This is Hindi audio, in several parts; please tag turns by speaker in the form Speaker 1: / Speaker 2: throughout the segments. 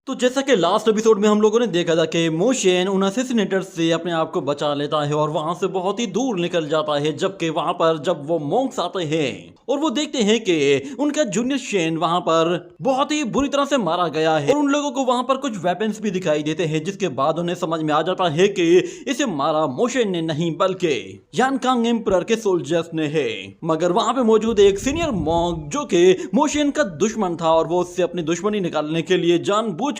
Speaker 1: तो जैसा कि लास्ट एपिसोड में हम लोगों ने देखा था कि मोशन उन असैसिनेटर्स से अपने आप को बचा लेता है और वहां से बहुत ही दूर निकल जाता है, जबकि वहां पर जब वो मॉन्क्स आते हैं और वो देखते हैं कि उनका जूनियर शेन वहां पर बहुत ही बुरी तरह से मारा गया है और उन लोगों को वहां पर कुछ वेपन्स भी दिखाई देते हैं, जिसके बाद उन्हें समझ में आ जाता है कि इसे मारा मोशन ने नहीं बल्कि यानकांग एम्परर के सोल्जर्स ने है। मगर वहां पे मौजूद एक सीनियर मॉन्क जो कि मोशन का दुश्मन था और वो उससे अपनी दुश्मनी निकालने के लिए जानबूझकर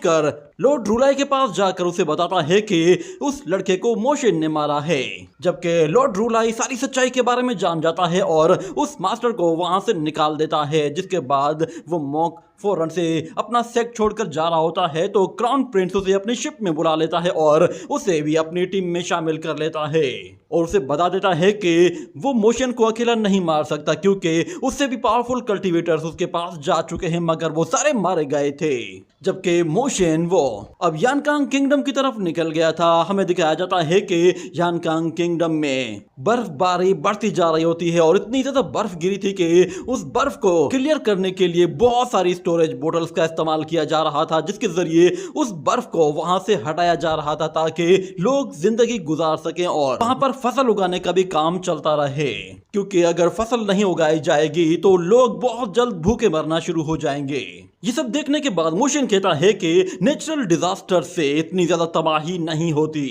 Speaker 1: लॉर्ड रूलाई के पास जाकर उसे बताता है कि उस लड़के को मोशन ने मारा है, जबकि लॉर्ड रूलाई सारी सच्चाई के बारे में जान जाता है और उस मास्टर को वहां से निकाल देता है। जिसके बाद वो मॉन्क फौरन से अपना सेक्ट छोड़कर जा रहा होता है तो क्राउन प्रिंस उसे अपनी शिप में बुला लेता है और उसे भी अपनी टीम में शामिल कर लेता है और उसे बता देता है कि वो मोशन को अकेला नहीं मार सकता क्योंकि उससे भी पावरफुल कल्टीवेटर्स उसके पास जा चुके हैं, मगर वो सारे मारे गए थे। जबकि मोशन वो अब यानकांग किंगडम की तरफ निकल गया था। हमें दिखाया जाता है कि यानकांग किंगडम में बर्फबारी बढ़ती जा रही होती है और इतनी ज्यादा बर्फ गिरी थी कि उस बर्फ को क्लियर करने के लिए बहुत सारी स्टोरेज बोटल्स का इस्तेमाल किया जा रहा था, जिसके जरिए उस बर्फ को वहां से हटाया जा रहा था ताकि लोग जिंदगी गुजार सकें और वहां पर फसल उगाने का भी काम चलता रहे, क्योंकि अगर फसल नहीं उगाई जाएगी तो लोग बहुत जल्द भूखे मरना शुरू हो जाएंगे। ये सब देखने के बाद मोशन कहता है कि नेचुरल डिजास्टर से इतनी ज्यादा तबाही नहीं होती,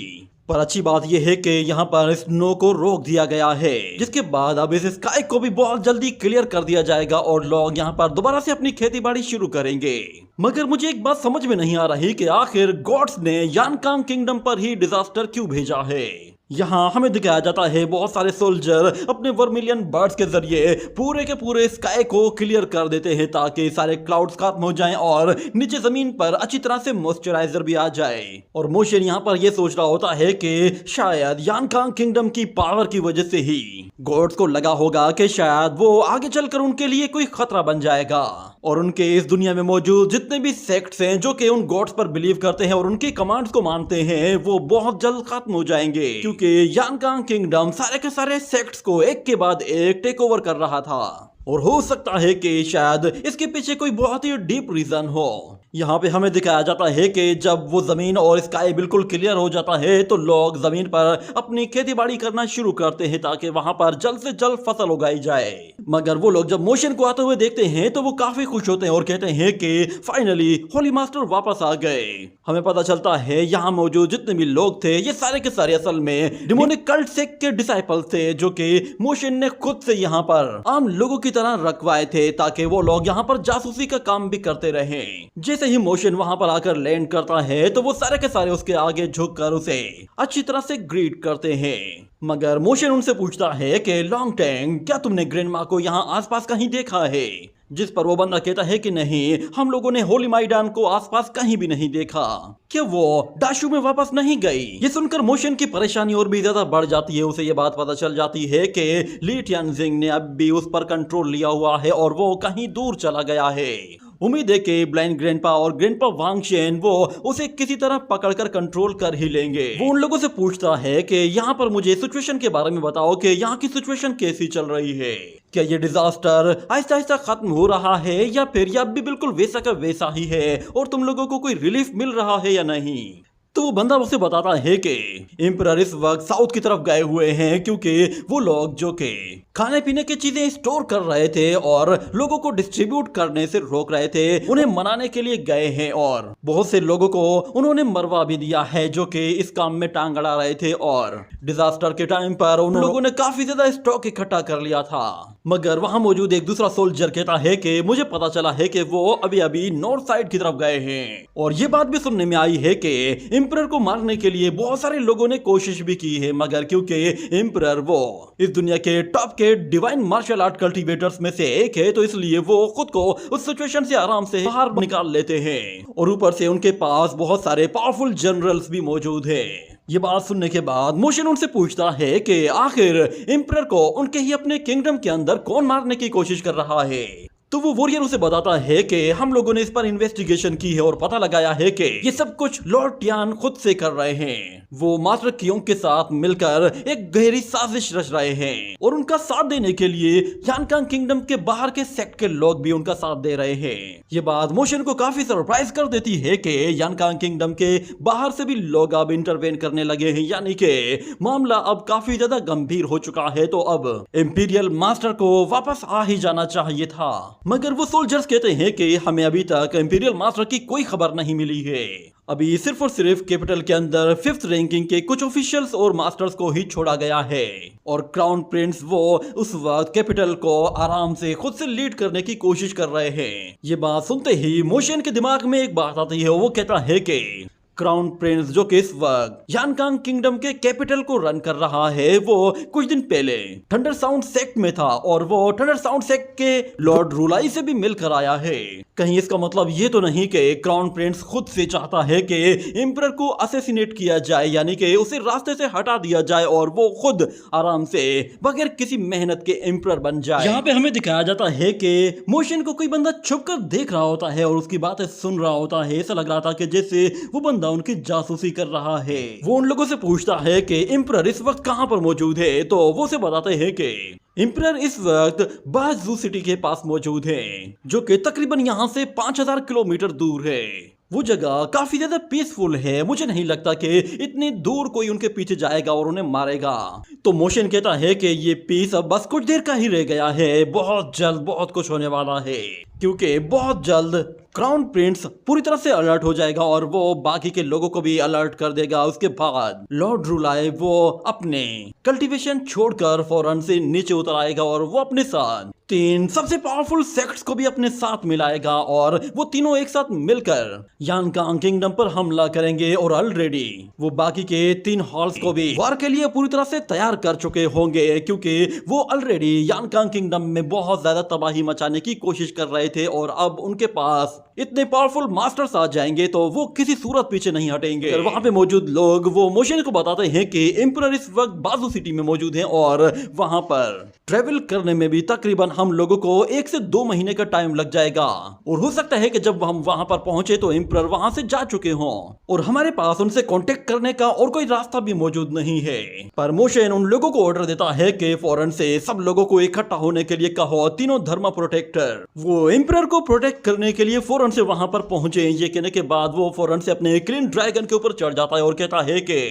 Speaker 1: पर अच्छी बात यह है कि यहाँ पर स्नो को रोक दिया गया है, जिसके बाद अब इस स्काई को भी बहुत जल्दी क्लियर कर दिया जाएगा और लोग यहाँ पर दोबारा से अपनी खेती बाड़ी शुरू करेंगे। मगर मुझे एक बात समझ में नहीं आ रही कि आखिर गॉड्स ने यानकांग किंगडम पर ही डिजास्टर क्यों भेजा है। यहाँ हमें दिखाया जाता है बहुत सारे सोल्जर अपने वर्मिलियन बर्ड्स के जरिए पूरे के पूरे स्काई को क्लियर कर देते हैं ताकि सारे क्लाउड्स खत्म हो जाएं और नीचे जमीन पर अच्छी तरह से मॉइस्चराइजर भी आ जाए। और मोशन यहाँ पर यह सोच रहा होता है कि शायद यानकांग किंगडम की पावर की वजह से ही गॉड्स को लगा होगा कि शायद वो आगे चलकर उनके लिए कोई खतरा बन जाएगा और उनके इस दुनिया में मौजूद जितने भी सेक्ट्स हैं जो कि उन गॉड्स पर बिलीव करते हैं और उनकी कमांड्स को मानते हैं वो बहुत जल्द खत्म हो जाएंगे, क्योंकि यानकांग किंगडम सारे के सारे सेक्ट्स को एक के बाद एक टेक ओवर कर रहा था और हो सकता है कि शायद इसके पीछे कोई बहुत ही डीप रीजन हो। यहाँ पे हमें दिखाया जाता है कि जब वो जमीन और स्काई बिल्कुल क्लियर हो जाता है तो लोग जमीन पर अपनी खेती बाड़ी करना शुरू करते हैं ताकि वहां पर जल्द से जल्द फसल उगाई जाए। मगर वो लोग जब मोशन को आते हुए देखते हैं तो वो काफी खुश होते हैं और कहते हैं कि फाइनली होली मास्टर वापस आ गए। हमें पता चलता है यहाँ मौजूद जितने भी लोग थे ये सारे के सारे असल में डिमोनिक कल्ट सेक्ट के डिसाइपल थे, जो कि मोशन ने खुद से यहाँ पर आम लोगों की तरह रखवाए थे ताकि वो लोग यहाँ पर जासूसी का काम भी करते रहे। जैसे ही मोशन वहां पर आकर लैंड करता है तो वो सारे के सारे उसके आगे झुककर उसे अच्छी तरह से ग्रीट करते हैं। मगर मोशन उनसे पूछता है कि लॉन्ग टैंग, क्या तुमने ग्रैंडमा को यहाँ आसपास कहीं देखा है? जिस पर वो बंदा कहता है कि नहीं, हम लोगों ने होली माइडान को आसपास कहीं भी नहीं देखा। क्या वो डाशू में वापस नहीं गई? ये सुनकर मोशन की परेशानी और भी ज्यादा बढ़ जाती है। उसे ये बात पता चल जाती है कि ली टियानजिंग ने अब भी उस पर कंट्रोल लिया हुआ है और वो कहीं दूर चला गया है। उम्मीद है कि ब्लाइंड ग्रैंडपा और ग्रैंडपा वांगशेन वो उसे किसी तरह पकड़कर कंट्रोल कर ही लेंगे। वो उन लोगों से पूछता है कि यहाँ पर मुझे सिचुएशन के बारे में बताओ कि यहाँ की सिचुएशन कैसी चल रही है। क्या ये डिजास्टर आहिस्ता आहिस्ता खत्म हो रहा है या फिर यह भी बिल्कुल वैसा का वैसा ही है और तुम लोगों को कोई रिलीफ मिल रहा है या नहीं? तो वो बंदा उसे बताता है कि एम्परर इस वक्त साउथ की तरफ गए हुए हैं क्योंकि वो लोग जो कि खाने पीने की चीजें स्टोर कर रहे थे और लोगों को डिस्ट्रीब्यूट करने से रोक रहे थे, उन्हें मनाने के लिए गए हैं और बहुत से लोगों को उन्होंने मरवा भी दिया है जो कि इस काम में टांग अड़ा रहे थे। और डिजास्टर के टाइम पर उन लोगों ने काफी ज्यादा स्टॉक इकट्ठा कर लिया था। मगर वहां मौजूद एक दूसरा सोल्जर कहता है कि मुझे पता चला है कि वो अभी अभी नॉर्थ साइड की तरफ गए हैं और ये बात भी सुनने में आई है कि एम्परर को मारने के लिए बहुत सारे लोगों ने कोशिश भी की है, मगर क्योंकि एम्परर वो इस दुनिया के टॉप के डिवाइन मार्शल आर्ट कल्टीवेटर्स में से एक है तो इसलिए वो खुद को उस सिचुएशन से आराम से बाहर निकाल लेते हैं और ऊपर से उनके पास बहुत सारे पावरफुल जनरल्स भी मौजूद है। ये बात सुनने के बाद मोशन उनसे पूछता है कि आखिर एम्परर को उनके ही अपने किंगडम के अंदर कौन मारने की कोशिश कर रहा है। तो वो वॉरियर उसे बताता है कि हम लोगों ने इस पर इन्वेस्टिगेशन की है और पता लगाया है कि ये सब कुछ लॉर्ड टियान खुद से कर रहे हैं। वो मास्टर कियोंग के साथ मिलकर एक गहरी साजिश रच रहे हैं और उनका साथ देने के लिए यानकांग किंगडम के बाहर के सेक्ट के लोग भी उनका साथ दे रहे हैं। ये बात मोशन को काफी सरप्राइज कर देती है कि यानकांग किंगडम के बाहर से भी लोग अब इंटरवेन करने लगे हैं, यानी कि मामला अब काफी ज्यादा गंभीर हो चुका है। तो अब इंपीरियल मास्टर को वापस आ ही जाना चाहिए था, मगर वो सोल्जर्स कहते हैं कि हमें अभी तक इंपीरियल मास्टर की कोई खबर नहीं मिली है। अभी सिर्फ और सिर्फ कैपिटल के अंदर 5th रैंकिंग के कुछ ऑफिशियल्स और मास्टर्स को ही छोड़ा गया है और क्राउन प्रिंस वो उस वक्त कैपिटल को आराम से खुद से लीड करने की कोशिश कर रहे हैं। ये बात सुनते ही मोशन के दिमाग में एक बात आती है। वो कहता है कि क्राउन प्रिंस जो कि इस वक्त यानकांग किंगडम के कैपिटल को रन कर रहा है, वो कुछ दिन पहले थंडर साउंड सेक्ट में था और वो थंडर साउंड सेक्ट के लॉर्ड रुलाई से भी मिलकर आया है। कहीं इसका मतलब ये तो नहीं कि क्राउन प्रिंस खुद से चाहता है कि एम्परर को असैसिनेट किया जाए, यानी कि उसे रास्ते से हटा दिया जाए और वो खुद आराम से बगैर किसी मेहनत के एम्परर बन जाए। यहाँ पे हमें दिखाया जाता है कि मोशन को कोई बंदा छुपकर देख रहा होता है और उसकी बातें सुन रहा होता है। ऐसा लग रहा था कि जैसे वो बंदा उनकी जासूसी कर रहा है। वो उन लोगों से पूछता है कि एम्परर इस वक्त कहां पर मौजूद है, तो वो उसे बताते हैं कि एम्परर इस वक्त बाजू सिटी के पास मौजूद है, जो कि तकरीबन यहां से 5000 किलोमीटर दूर है। वो जगह काफी ज्यादा पीसफुल है, मुझे नहीं लगता कि इतनी दूर कोई उनके पीछे जाएगा और उन्हें मारेगा। तो मोशन कहता है कि ये पीस अब बस कुछ देर का ही रह गया है, बहुत जल्द बहुत कुछ होने वाला है, क्योंकि बहुत जल्द क्राउन प्रिंस पूरी तरह से अलर्ट हो जाएगा और वो बाकी के लोगों को भी अलर्ट कर देगा। उसके बाद लॉर्ड रुलाई वो अपने कल्टीवेशन छोड़कर फौरन से नीचे उतर आएगा और वो अपने साथ 3 सबसे पावरफुल सेक्ट्स को भी अपने साथ मिलाएगा और वो तीनों एक साथ मिलकर यानकांग किंगडम पर हमला करेंगे। और ऑलरेडी वो बाकी के 3 हॉल्स को भी वार के लिए पूरी तरह से तैयार कर चुके होंगे, क्योंकि वो ऑलरेडी यानकांग किंगडम में बहुत ज्यादा तबाही मचाने की कोशिश कर रहे थे और अब उनके पास इतने पावरफुल मास्टर्स आ जाएंगे तो वो किसी सूरत पीछे नहीं हटेंगे। वहां पे मौजूद लोग वो मोशन को बताते हैं कि एम्परर इस वक्त बाजू सिटी में मौजूद हैं और वहां पर ट्रेवल करने में भी तकरीबन हम लोगों को 1 से 2 महीने का टाइम लग जाएगा और हो सकता है कि जब हम वहां पर पहुंचे तो एम्परर वहां से जा चुके हों और हमारे पास उनसे कांटेक्ट करने का और कोई रास्ता भी मौजूद नहीं है। पर मोशन उन लोगों को ऑर्डर देता है कि फौरन से सब लोगों को इकट्ठा होने के लिए कहो। तीनों धर्म प्रोटेक्टर वो एम्परर को प्रोटेक्ट करने के लिए फौरन से वहां पर पहुंचे। ये कहने के बाद वो फौरन से अपने क्लीन ड्रैगन के ऊपर चढ़ जाता है और कहता है कि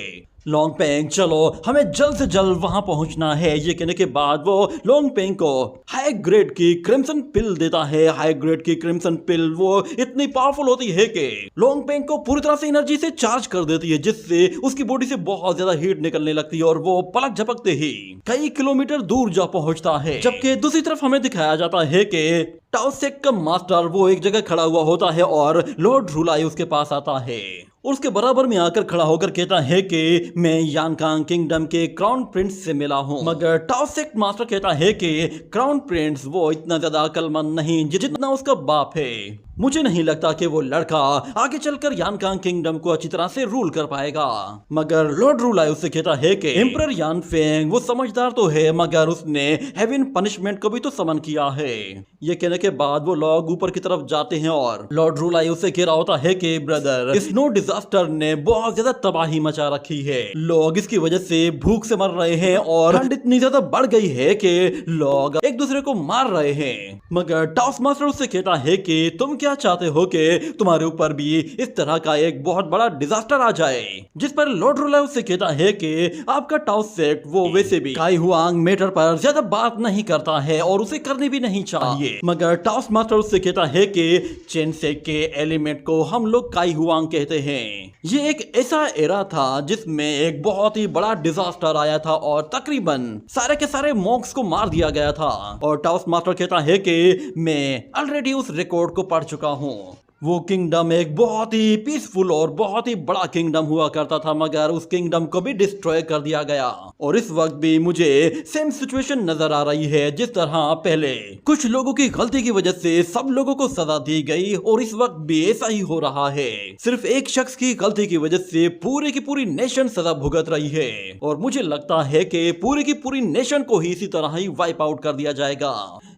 Speaker 1: लॉन्ग पेंग चलो हमें जल्द से जल्द वहां पहुंचना है। ये कहने के बाद वो लॉन्ग पेंग को हाई ग्रेड की क्रिम्सन पिल देता है। हाई ग्रेड की क्रिम्सन पिल वो इतनी पावरफुल होती है कि लॉन्ग पेंग को पूरी तरह से एनर्जी से चार्ज कर देती है, जिससे उसकी बॉडी से बहुत ज्यादा हीट निकलने लगती है और वो पलक झपकते ही कई किलोमीटर दूर जा पहुंचता है। जबकि दूसरी तरफ हमें दिखाया जाता है कि टाओ सेक्ट का मास्टर वो एक जगह खड़ा हुआ होता है और लॉर्ड रुलाई उसके पास आता है और उसके बराबर में आकर खड़ा होकर कहता है कि मैं यानकांग किंगडम के क्राउन प्रिंस से मिला हूं। मगर टाओ सेक्ट मास्टर कहता है कि क्राउन प्रिंस वो इतना ज्यादा अक्लमंद नहीं जितना उसका बाप है। मुझे नहीं लगता कि वो लड़का आगे चलकर यानकांग किंगडम को अच्छी तरह से रूल कर पाएगा। मगर लॉर्ड रुलाई उससे कहता है कि एम्परर यानफेंग वो समझदार तो है, मगर उसने हेवन पनिशमेंट को भी तो समन किया है। ये कहने के बाद वो लोग ऊपर की तरफ जाते हैं और लॉर्ड रुलाई उससे कह रहा होता है कि ब्रदर इस स्नो डिजास्टर ने बहुत ज्यादा तबाही मचा रखी है, लोग इसकी वजह से भूख से मर रहे हैं और ठंड इतनी ज्यादा बढ़ गई है कि लोग एक दूसरे को मार रहे हैं। मगर टाउस मास्टर उससे कहता है कि तुम क्या चाहते हो कि तुम्हारे ऊपर भी इस तरह का एक बहुत बड़ा डिजास्टर आ जाए। जिस पर लॉर्ड रुलाई उससे कहता है कि आपका टाउस सेक्ट वो वैसे भी काई हुआंग मैटर पर ज्यादा बात नहीं करता है और उसे करनी भी नहीं चाहिए। मगर टाउस मास्टर उससे कहता है कि चेन सेक के एलिमेंट को हम लोग काई हुआंग कहते हैं। ये एक ऐसा एरा था जिसमें एक बहुत ही बड़ा डिजास्टर आया था और तकरीबन सारे के सारे मॉन्क्स को मार दिया गया था। और टाउस मास्टर कहता है कि मैं ऑलरेडी उस रिकॉर्ड को पढ़ चुका हूँ। वो किंगडम एक बहुत ही पीसफुल और बहुत ही बड़ा किंगडम हुआ करता था, मगर उस किंगडम को भी डिस्ट्रॉय कर दिया गया और इस वक्त भी मुझे सेम सिचुएशन नजर आ रही है। जिस तरह पहले कुछ लोगों की गलती की वजह से सब लोगों को सजा दी गई और इस वक्त भी ऐसा ही हो रहा है। सिर्फ एक शख्स की गलती की वजह से पूरी की पूरी नेशन सजा भुगत रही है और मुझे लगता है कि पूरी की पूरी नेशन को ही इसी तरह ही वाइप आउट कर दिया जाएगा।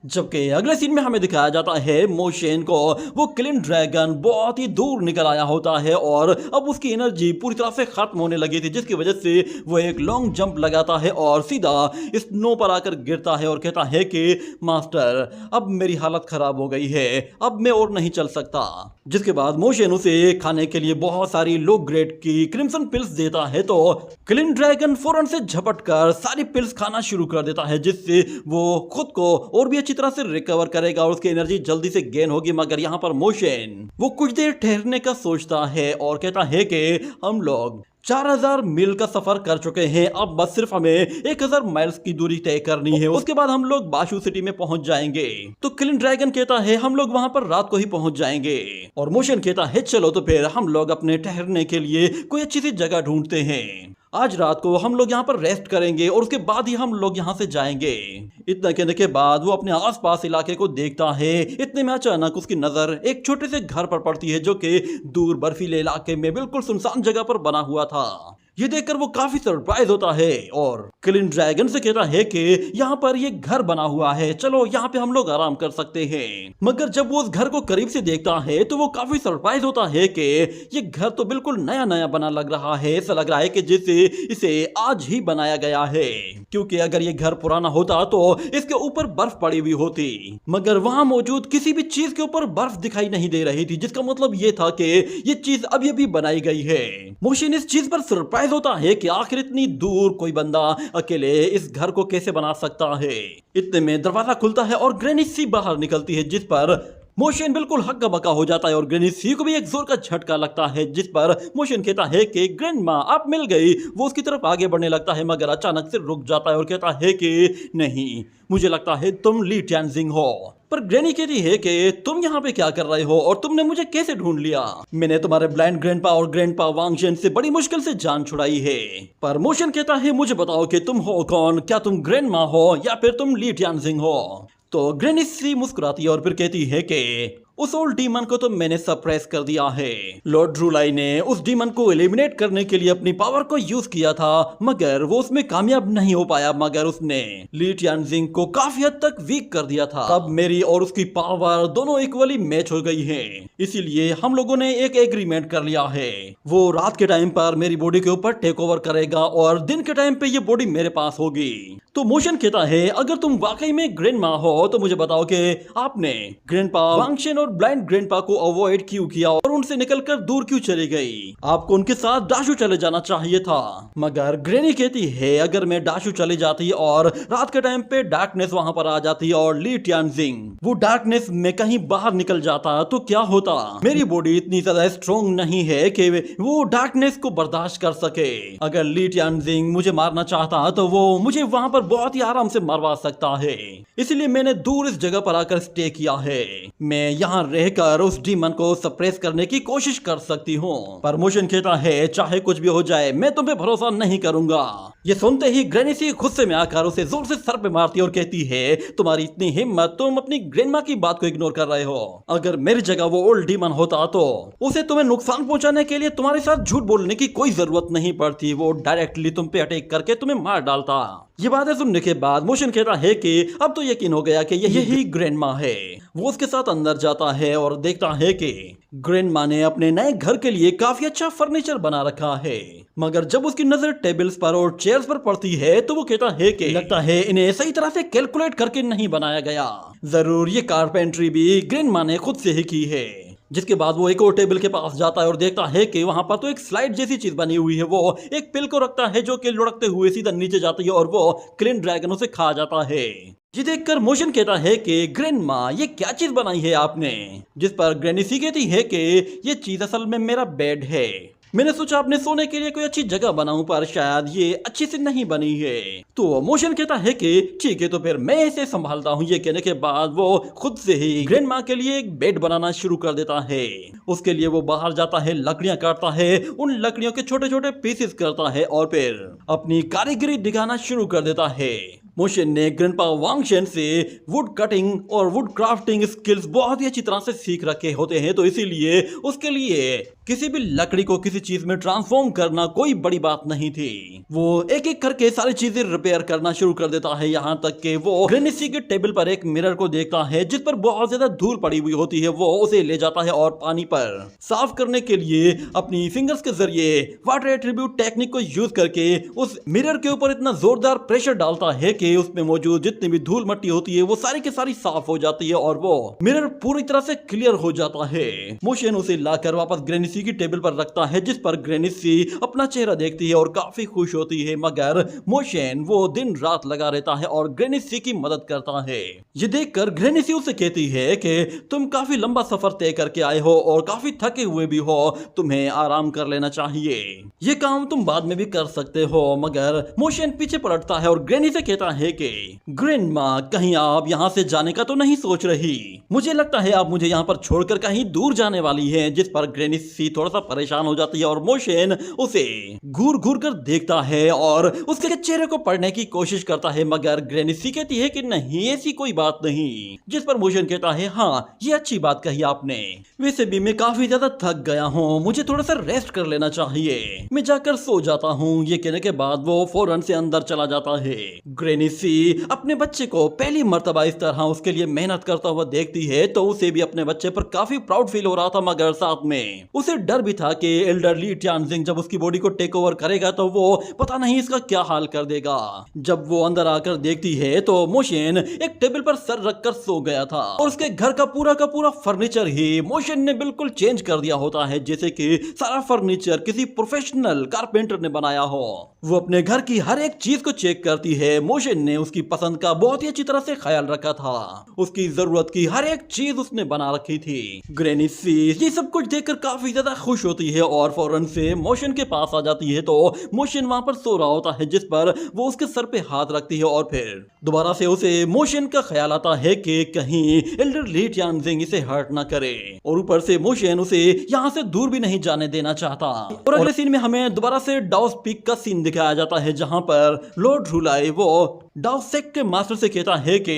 Speaker 1: जबकि अगले सीन में हमें दिखाया जाता है मोशन को वो क्लिन ड्रैगन बहुत ही दूर निकल आया होता है और अब उसकी एनर्जी पूरी तरह से खत्म होने लगी थी, जिसकी वजह से वो एक लॉन्ग जंप लगाता है और सीधा स्नो पर आकर गिरता है और कहता है कि मास्टर अब मेरी हालत खराब हो गई है, अब मैं और नहीं चल सकता। जिसके बाद मोशन उसे खाने के लिए बहुत सारी लो ग्रेड की क्रिम्सन पिल्स देता है, तो क्लिन ड्रैगन फौरन से झपट कर सारी पिल्स खाना शुरू कर देता है, जिससे वो खुद को और भी अच्छी तरह से रिकवर करेगा और उसकी एनर्जी जल्दी से गेन होगी। मगर यहाँ पर मोशन वो कुछ देर ठहरने का सोचता है और कहता है कि हम लोग 4000 मील का सफर कर चुके हैं, अब बस सिर्फ हमें 1000 माइल्स की दूरी तय करनी है, उसके बाद हम लोग बाशु सिटी में पहुंच जाएंगे। तो क्लिन ड्रैगन कहता है हम लोग वहां पर रात को ही पहुंच जाएंगे और मोशन कहता है चलो तो फिर हम लोग अपने ठहरने के लिए कोई अच्छी सी जगह ढूंढते हैं, आज रात को हम लोग यहाँ पर रेस्ट करेंगे और उसके बाद ही हम लोग यहाँ से जाएंगे। इतना कहने के बाद वो अपने आसपास इलाके को देखता है, इतने में अचानक उसकी नजर एक छोटे से घर पर पड़ती है जो कि दूर बर्फीले इलाके में बिल्कुल सुनसान जगह पर बना हुआ था। ये देखकर वो काफी सरप्राइज होता है और क्लिन ड्रैगन से कहता है कि यहाँ पर ये घर बना हुआ है, चलो यहाँ पे हम लोग आराम कर सकते हैं। मगर जब वो उस घर को करीब से देखता है तो वो काफी सरप्राइज होता है कि ये घर तो बिल्कुल नया नया बना लग रहा है, ऐसा लग रहा है कि जैसे इसे आज ही बनाया गया है, क्योंकि अगर ये घर पुराना होता तो इसके ऊपर बर्फ पड़ी हुई होती, मगर वहां मौजूद किसी भी चीज के ऊपर बर्फ दिखाई नहीं दे रही थी, जिसका मतलब ये था कि ये चीज अभी अभी बनाई गई है। मोशन इस चीज पर सरप्राइज होता है कि आखिर इतनी दूर कोई बंदा अकेले इस घर को कैसे बना सकता है। इतने में दरवाजा खुलता है और ग्रैनी सी बाहर निकलती है, जिस पर मोशन बिल्कुल हक्का बक्का हो जाता है और ग्रैनी सी को भी एक जोर का झटका लगता है, जिस पर मोशन कहता है कि ग्रैंडमा आप मिल गई। वो उसकी तरफ आगे बढ़ने लगता है मगर अचानक से रुक जाता है और कहता है कि नहीं, मुझे लगता है तुम ली टानजिंग हो। पर ग्रैनी कहती है कि तुम यहाँ पे क्या कर रहे हो और तुमने मुझे कैसे ढूंढ लिया? मैंने तुम्हारे ब्लाइंड ग्रैंडपा और ग्रैंडपा वांगशेन से बड़ी मुश्किल से जान छुड़ाई है। पर मोशन कहता है मुझे बताओ कि तुम हो कौन, क्या तुम ग्रैंडमा हो या फिर तुम ली टानजिंग हो? तो ग्रैनी सी मुस्कुराती है और फिर कहती है कि उस ओल्ड डीमन को तो मैंने सप्रेस कर दिया है। लॉर्ड ड्रूलाई ने उस डीमन को एलिमिनेट करने के लिए अपनी पावर को यूज किया था, मगर वो उसमें कामयाब नहीं हो पाया, मगर उसने ली टानजिंग को काफी हद तक वीक कर दिया था। अब मेरी और उसकी पावर दोनों इक्वली मैच हो गई है, इसीलिए हम लोगों ने एक एग्रीमेंट कर लिया है। वो रात के टाइम पर मेरी बॉडी के ऊपर टेक ओवर करेगा और दिन के टाइम पे ये बॉडी मेरे पास होगी। तो मोशन कहता है अगर तुम वाकई में ग्रैंडमा हो तो मुझे बताओ कि आपने ग्रैंडपा वांगशेन और ब्लाइंड ग्रैंडपा को अवॉइड क्यों किया और उनसे निकलकर दूर क्यों चली गई? आपको उनके साथ डाशू चले जाना चाहिए था। मगर ग्रैनी कहती है अगर मैं डाशू चली जाती और रात के टाइम पे डार्कनेस वहां पर आ जाती और ली टानजिंग वो डार्कनेस में कहीं बाहर निकल जाता तो क्या होता? मेरी बॉडी इतनी ज्यादा स्ट्रॉन्ग नहीं है कि वो डार्कनेस को बर्दाश्त कर सके। अगर ली टानजिंग मुझे मारना चाहता तो वो मुझे वहां पर बहुत ही आराम से मरवा सकता है, इसलिए मैंने दूर इस जगह पर आकर स्टे किया है। मैं यहाँ रहकर उस डीमन को सप्रेस करने की कोशिश कर सकती हूँ। पर मोशन कहता है चाहे कुछ भी हो जाए मैं तुम पे भरोसा नहीं करूंगा। ये सुनते ही ग्रैनी सी गुस्से में आकर उसे जोर से सर पे मारती और कहती है तुम्हारी इतनी हिम्मत, तुम अपनी ग्रैंडमा की बात को इग्नोर कर रहे हो। अगर मेरी जगह वो ओल्ड डीमन होता तो उसे तुम्हें नुकसान पहुंचाने के लिए तुम्हारे साथ झूठ बोलने की कोई जरूरत नहीं पड़ती, वो डायरेक्टली तुम पे अटैक करके तुम्हें मार डालता। ये बातें सुनने के बाद मोशन कहता है कि अब तो यकीन हो गया कि यही ग्रैंडमा है। वो उसके साथ अंदर जाता है और देखता है कि ग्रैंडमा ने अपने नए घर के लिए काफी अच्छा फर्नीचर बना रखा है, मगर जब उसकी नजर टेबल्स पर और चेयर्स पर पड़ती है तो वो कहता है कि लगता है इन्हें सही तरह से कैलकुलेट करके नहीं बनाया गया, जरूर ये कारपेंट्री भी ग्रैंडमा ने खुद से ही की है। जिसके बाद वो एक और टेबल के पास जाता है और देखता है कि वहां पर तो एक स्लाइड जैसी चीज बनी हुई है। वो एक पिल को रखता है जो कि लुढ़कते हुए सीधा नीचे जाती है और वो क्लिन ड्रैगन उसे खा जाता है। ये देखकर मोशन कहता है कि ग्रैंडमा ये क्या चीज बनाई है आपने? जिस पर ग्रैनी सी कहती है कि ये चीज असल में मेरा बेड है, मैंने सोचा अपने सोने के लिए कोई अच्छी जगह बनाऊं पर शायद ये अच्छी से नहीं बनी है। तो मोशन कहता है कि ठीक है तो फिर मैं इसे संभालता हूँ। ये कहने के बाद वो खुद से ही ग्रैंडमा के लिए एक बेड बनाना शुरू कर देता है। उसके लिए वो बाहर जाता है, लकड़ियां काटता है, उन लकड़ियों के छोटे छोटे पीसेस करता है और फिर अपनी कारीगरी दिखाना शुरू कर देता है। मोशन ने ग्रैंडपा वांगशेन से वुड कटिंग और वुड क्राफ्टिंग स्किल्स बहुत ही अच्छी तरह से सीख रखे होते हैं, तो इसीलिए उसके लिए किसी भी लकड़ी को किसी चीज में ट्रांसफॉर्म करना कोई बड़ी बात नहीं थी। वो एक एक करके सारी चीजें रिपेयर करना शुरू कर देता है, यहाँ तक कि वो ग्रेनिसी के टेबल पर एक मिरर को देखता है जिस पर बहुत ज्यादा धूल पड़ी हुई होती है। वो उसे ले जाता है और पानी पर साफ करने के लिए अपनी फिंगर्स के जरिए वाटर एट्रीब्यूट टेक्निक को यूज करके उस मिरर के ऊपर इतना जोरदार प्रेशर डालता है कि उसमें मौजूद जितनी भी धूल मट्टी होती है वो सारी की सारी साफ हो जाती है और वो मिरर पूरी तरह से क्लियर हो जाता है। मोशन उसे लाकर वापस ग्रेनिसी की टेबल पर रखता है जिस पर ग्रेनिसी अपना चेहरा देखती है और काफी खुश होती है, मगर मोशन वो दिन रात लगा रहता है और ग्रेनिसी की मदद करता है। ये देखकर ग्रेनिसी उसे कहती है कि तुम काफी लंबा सफर तय करके आए हो और काफी थके हुए भी हो, तुम्हें आराम कर लेना चाहिए, ये काम तुम बाद में भी कर सकते हो। मगर मोशन पीछे पलटता है और ग्रेनी से कहता है कि ग्रैंडमा, कहीं आप यहाँ से जाने का तो नहीं सोच रही? मुझे लगता है आप मुझे यहाँ पर छोड़कर कहीं दूर जाने वाली हैं। जिस पर ग्रेनिसी थोड़ा सा परेशान हो जाती है और मोशन उसे घूर घूर कर देखता है और उसके चेहरे को पढ़ने की कोशिश करता है, मगर ग्रेनिसी कहती है कि नहीं, ऐसी कोई बात नहीं। जिस पर मोशन कहता है, हाँ ये अच्छी बात कही आपने, वैसे भी मैं काफी ज्यादा थक गया हूँ, मुझे थोड़ा सा रेस्ट कर लेना चाहिए, मैं जाकर सो जाता हूँ। ये कहने के बाद वो फौरन से अंदर चला जाता है। ग्रेनिसी अपने बच्चे को पहली मर्तबा इस तरह उसके लिए मेहनत करता हुआ देखती है तो उसे भी अपने बच्चे पर काफी प्राउड फील हो रहा था, मगर साथ में उसे डर भी था कि एल्डर ली टानजिंग जब उसकी बॉडी को टेक ओवर करेगा तो वो पता नहीं इसका क्या हाल कर देगा। जब वो अंदर आकर देखती है तो मोशन एक टेबल पर सर रखकर सो गया था और उसके घर का पूरा फर्नीचर ही मोशन ने बिल्कुल चेंज कर दिया होता है, जैसे कि सारा फर्नीचर किसी प्रोफेशनल कारपेंटर ने बनाया हो। वो अपने घर की हर एक चीज को चेक करती है। मोशन ने उसकी पसंद का बहुत ही अच्छी तरह से ख्याल रखा था, उसकी जरूरत की हर एक चीज उसने बना रखी थी। ग्रेनिसी ये सब कुछ देखकर काफी ज्यादा खुश होती है और फौरन से मोशन के पास आ जाती है तो मोशन वहां पर सो रहा होता है, जिस पर वो उसके सर पे हाथ रखती है और फिर दोबारा से उसे मोशन का ख्याल आता है कि कहीं एल्डर ली टानजिंग इसे हर्ट ना करे, और ऊपर से मोशन उसे यहाँ से दूर भी नहीं जाने देना चाहता। और अगले सीन में हमें दोबारा से डाउस पीक का सीन दिखाया जाता है जहां पर लॉर्ड रूलाई वो डाउसेक के मास्टर से कहता है कि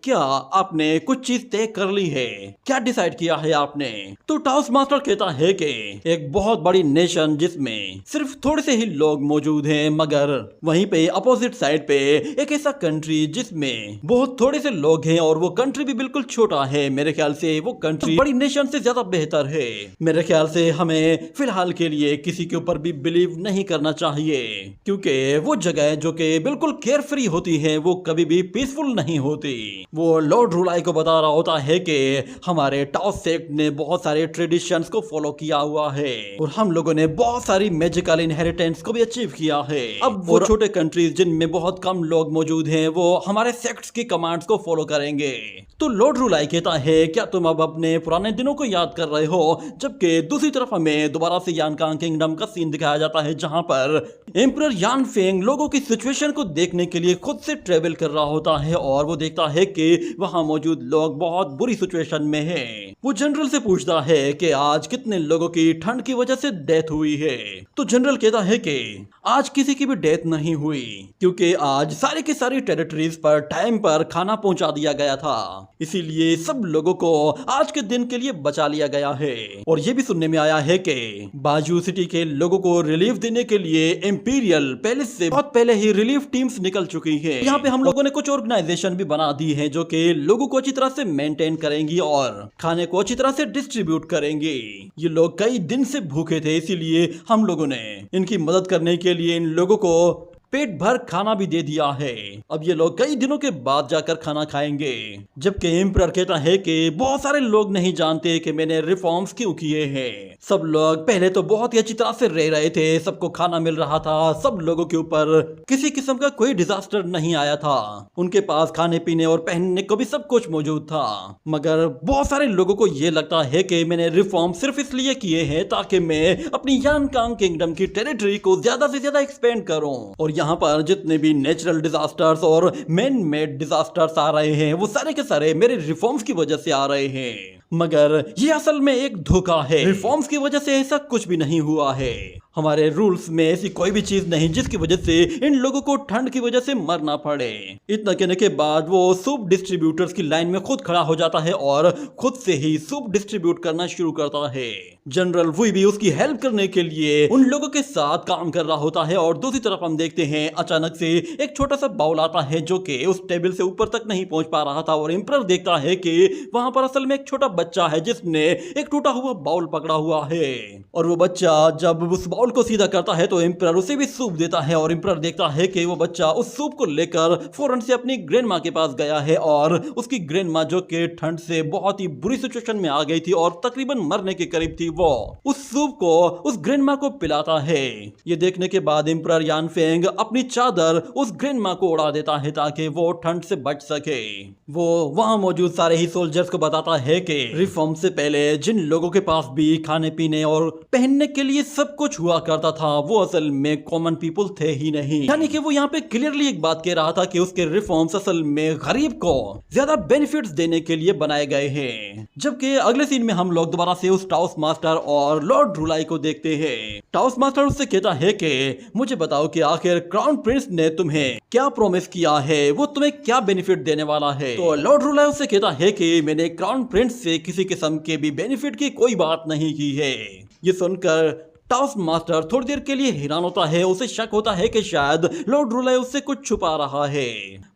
Speaker 1: क्या आपने कुछ चीज तय कर ली है, क्या डिसाइड किया है आपने? तो टाउस मास्टर कहता है कि एक बहुत बड़ी नेशन जिसमें सिर्फ थोड़े से ही लोग मौजूद हैं, मगर वहीं पे अपोजिट साइड पे एक ऐसा कंट्री जिसमें बहुत थोड़े से लोग हैं और वो कंट्री भी बिल्कुल छोटा है। मेरे ख्याल से वो कंट्री बड़ी नेशन से ज्यादा बेहतर है। मेरे ख्याल से हमें फिलहाल के लिए किसी के ऊपर भी बिलीव नहीं करना चाहिए, क्योंकि वो जगह जो कि बिल्कुल केयर फ्री होती है वो कभी भी पीसफुल नहीं होती। वो लॉर्ड रूलाई को बता रहा होता है कि हमारे टाउस सेक्ट ने बहुत सारे ट्रेडिशंस को फॉलो किया हुआ है और हम लोगों ने बहुत सारी मैजिकल इनहेरिटेंस को भी अचीव किया है। अब वो छोटे कंट्रीज जिनमें बहुत कम लोग मौजूद हैं वो हमारे सेक्ट्स की कमांड्स को फॉलो करेंगे। तो लॉर्ड रूलाई कहता है, क्या तुम अब अपने पुराने दिनों को याद कर रहे हो? जबकि दूसरी तरफ हमें दोबारा से यान कांग किंगडम का सीन दिखाया जाता है जहां पर एम्परर यान फेंग लोगों की सिचुएशन को देखने के लिए खुद से ट्रेवल कर रहा होता है और वो देखता है कि वहां मौजूद लोग बहुत बुरी सिचुएशन में हैं। वो जनरल से पूछता है कि आज कितने लोगों की ठंड की वजह से डेथ हुई है। तो जनरल कहता है कि आज किसी की भी डेथ नहीं हुई, क्योंकि आज सारी की सारी टेरिटरीज पर टाइम पर खाना पहुंचा दिया गया था, इसीलिए सब लोगों को आज के दिन के लिए बचा लिया गया है। और ये भी सुनने में आया है कि बाजू सिटी के लोगों को रिलीफ देने के लिए इंपीरियल पैलेस से बहुत पहले ही रिलीफ टीम्स निकल चुकी है। यहाँ पे हम लोगों ने कुछ ऑर्गेनाइजेशन भी बना दी है जो कि लोगों को अच्छी तरह से मेंटेन करेंगी और खाने को अच्छी तरह से डिस्ट्रीब्यूट करेंगे। ये लोग कई दिन से भूखे थे, इसीलिए हम लोगों ने इनकी मदद करने के लिए इन लोगों को पेट भर खाना भी दे दिया है। अब ये लोग कई दिनों के बाद जाकर खाना खाएंगे। जबकि एम्परर कहता है कि बहुत सारे लोग नहीं जानते कि मैंने रिफॉर्म्स क्यों किए हैं। सब लोग पहले तो बहुत ही अच्छी तरह से रह रहे थे, सबको खाना मिल रहा था, सब लोगों के ऊपर किसी किस्म का कोई डिजास्टर नहीं आया था, उनके पास खाने पीने और पहनने को भी सब कुछ मौजूद था। मगर बहुत सारे लोगों को ये लगता है कि मैंने रिफॉर्म सिर्फ इसलिए किए हैं ताकि मैं अपनी यान कांग किंगडम की टेरिटरी को ज्यादा से ज्यादा एक्सपेंड करूं, और यहाँ पर जितने भी नेचुरल डिजास्टर्स और मैन मेड डिजास्टर्स आ रहे हैं वो सारे के सारे मेरे रिफॉर्म्स की वजह से आ रहे हैं। मगर ये असल में एक धोखा है, रिफॉर्म्स की वजह से ऐसा कुछ भी नहीं हुआ है। हमारे रूल्स में ऐसी कोई भी चीज नहीं जिसकी वजह से इन लोगों को ठंड की वजह से मरना पड़े। इतना कहने के बाद वो सूप डिस्ट्रीब्यूटर्स की लाइन में खुद खड़ा हो जाता है और खुद से ही सूप डिस्ट्रीब्यूट करना शुरू करता है। जनरल वुई भी उसकी हेल्प करने के लिए उन लोगों के साथ काम कर रहा होता है और दूसरी तरफ हम देखते हैं अचानक से एक छोटा सा बाउल आता है जो कि उस टेबल से ऊपर तक नहीं पहुंच पा रहा था और एम्परर देखता है कि वहां पर असल में एक छोटा बच्चा है जिसने एक टूटा हुआ बाउल पकड़ा हुआ है। और वो बच्चा जब उस बाउल को सीधा करता है तो एम्परर उसे भी सूप देता है और एम्परर देखता है कि वो बच्चा उस सूप को लेकर फौरन से अपनी ग्रैंड माँ के पास गया है और उसकी ग्रैंड माँ जो कि ठंड से बहुत ही बुरी सिचुएशन में आ गई थी और तकरीबन मरने के करीब थी, वो उस सूप को उस ग्रैंड माँ को पिलाता है। ये देखने के बाद एम्परर यान फेंग अपनी चादर उस ग्रैंड माँ को उड़ा देता है ताकि वो ठंड से बच सके। वो वहां मौजूद सारे ही सोल्जर्स को बताता है कि रिफॉर्म से पहले जिन लोगों के पास भी खाने पीने और पहनने के लिए सब कुछ हुआ करता था वो असल में कॉमन पीपल थे ही नहीं। यानी कि वो यहाँ पे क्लियरली एक बात कह रहा था कि उसके रिफॉर्म्स असल में गरीब को ज्यादा बेनिफिट्स देने के लिए बनाए गए हैं। जबकि अगले सीन में हम लोग दोबारा से उस टाउस मास्टर और लॉर्ड रूलाई को देखते हैं। टाउस मास्टर उससे कहता है कि मुझे बताओ कि आखिर क्राउन प्रिंस ने तुम्हें क्या प्रॉमिस किया है, वो तुम्हें क्या बेनिफिट देने वाला है। तो लॉर्ड रूलाई उससे कहता है कि मैंने क्राउन प्रिंस से किसी किस्म के भी बेनिफिट की कोई बात नहीं की है। ये सुनकर टाउस मास्टर थोड़ी देर के लिए हैरान होता है। उसे शक होता है कि शायद लॉर्ड रूलाई उससे कुछ छुपा रहा है,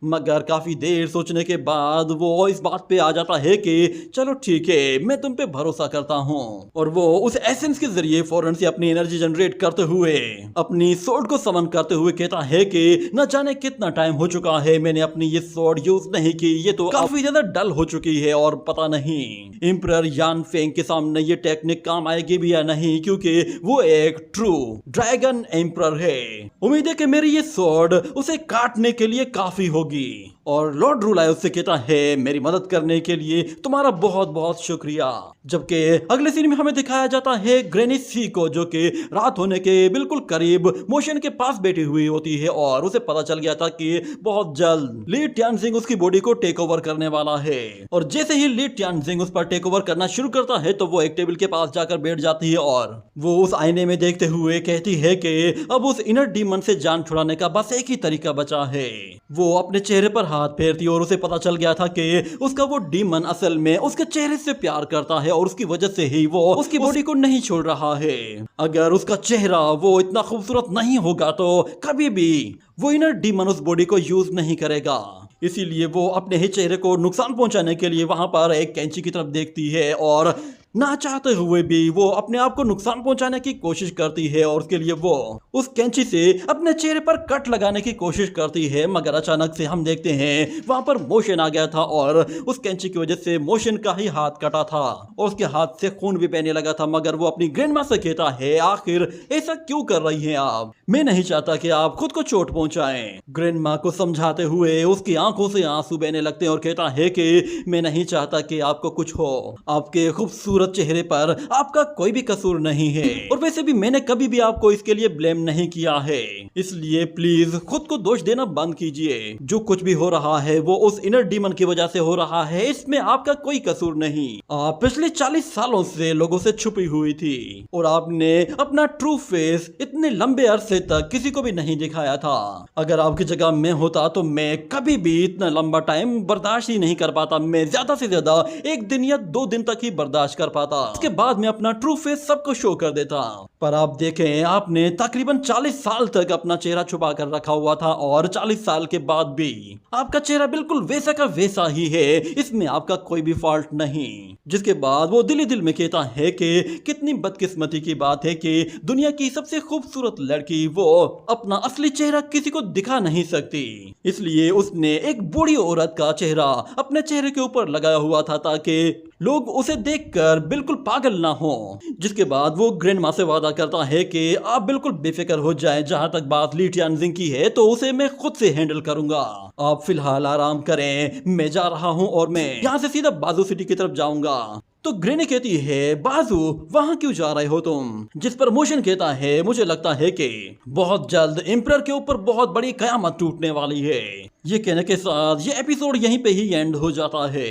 Speaker 1: मगर काफी देर सोचने के बाद वो इस बात पे आ जाता है कि चलो ठीक है, मैं तुम पे भरोसा करता हूँ। और वो उस एसेंस के जरिए फौरन से अपनी एनर्जी जनरेट करते हुए अपनी सोर्ड को समन करते हुए कहता है कि न जाने कितना टाइम हो चुका है मैंने अपनी ये सोर्ड यूज नहीं की, ये तो काफी ज्यादा डल हो चुकी है और पता नहीं एम्परर यान फेंग के सामने ये टेक्निक काम आएगी भी या नहीं, क्योंकि वो एक ट्रू ड्रैगन एम्परर है। उम्मीद है कि मेरी ये स्वॉर्ड उसे काटने के लिए काफी होगी। और लॉर्ड रूलाई उससे कहता है मेरी मदद करने के लिए तुम्हारा बहुत बहुत शुक्रिया। जबकि अगले सीन में हमें दिखाया जाता है ग्रैनी सी को, जो कि रात होने के बिल्कुल करीब मोशन के पास बैठी हुई होती है और उसे पता चल गया था कि बहुत जल्द ली ट्यानजिंग उसकी बॉडी को टेक ओवर करने वाला है। और जैसे ही ली ट्यानजिंग उस पर टेक ओवर करना शुरू करता है तो वो एक टेबल के पास जाकर बैठ जाती है और वो उस आईने में देखते हुए कहती है कि अब उस इनर डीमन से जान छुड़ाने का बस एक ही तरीका बचा है। वो अपने चेहरे पर हाथ फेरती और उसे पता चल गया था कि उसका वो डीमन असल में उसके चेहरे से प्यार करता है और उसकी वजह से ही वो उसकी बॉडी को नहीं छोड़ रहा है। अगर उसका चेहरा वो इतना खूबसूरत नहीं होगा तो कभी भी वो इनर डीमन उस बॉडी को यूज नहीं करेगा। इसीलिए वो अपने ही चेहरे को नुकसान पहुंचाने के लिए वहां पर एक कैंची की तरफ देखती है और ना चाहते हुए भी वो अपने आप को नुकसान पहुंचाने की कोशिश करती है और उसके लिए वो उस कैंची से अपने चेहरे पर कट लगाने की कोशिश करती है। मगर अचानक से हम देखते हैं वहां पर मोशन आ गया था और उस कैंची की वजह से मोशन का ही हाथ कटा था और उसके हाथ से खून भी बहने लगा था। मगर वो अपनी ग्रैंड मां से कहता है आखिर ऐसा क्यों कर रही हैं आप, मैं नहीं चाहता कि आप खुद को चोट पहुंचाएं। ग्रैंड मां को समझाते हुए उसकी आंखों से आंसू बहने लगते हैं और कहता है कि मैं नहीं चाहता कि आपको कुछ हो, आपके खूबसूरत चेहरे पर आपका कोई भी कसूर नहीं है और वैसे भी मैंने कभी भी आपको इसके लिए ब्लेम नहीं किया है, इसलिए प्लीज खुद को दोष देना बंद कीजिए। जो कुछ भी हो रहा है वो उस इनर डीमन की वजह से हो रहा है, इसमें आपका कोई कसूर नहीं। आप पिछले 40 सालों से लोगों से छुपी हुई थी और आपने अपना ट्रू फेस इतने लंबे अरसे तक किसी को भी नहीं दिखाया था। अगर आपकी जगह मैं होता तो मैं कभी भी इतना लंबा टाइम बर्दाश्त ही नहीं कर पाता। मैं ज्यादा से ज्यादा 1 दिन या 2 दिन तक ही बर्दाश्त कर पाता, उसके बाद में अपना ट्रू फेस सबको शो कर देता। पर आप देखें आपने तकरीबन 40 साल तक अपना चेहरा छुपा कर रखा हुआ था और 40 साल के बाद भी आपका चेहरा बिल्कुल वैसा का वैसा ही है, इसमें आपका कोई भी फॉल्ट नहीं। जिसके बाद वो दिल ही दिल में कहता है कि कितनी बदकिस्मती की बात है कि दुनिया की सबसे खूबसूरत लड़की वो अपना असली चेहरा किसी को दिखा नहीं सकती, इसलिए उसने एक बूढ़ी औरत का चेहरा अपने चेहरे के ऊपर लगाया हुआ था ताकि लोग उसे देखकर बिल्कुल पागल ना हो। जिसके बाद वो ग्रैंड मां से वादा करता है कि आप बिल्कुल बेफिक्र हो जाएं, जहां तक बात ली ट्यानजिंग की है तो उसे मैं खुद से हैंडल करूंगा, आप फिलहाल आराम करें, मैं जा रहा हूं और मैं यहाँ से सीधा बाजू सिटी की तरफ जाऊंगा। तो ग्रैनी कहती है बाजू वहां क्यों जा रहे हो तुम, जिस पर मोशन कहता है मुझे लगता है कि बहुत जल्द एम्परर के ऊपर बहुत बड़ी कयामत टूटने वाली है। ये कहने के साथ ये एपिसोड यहीं पे ही एंड हो जाता है।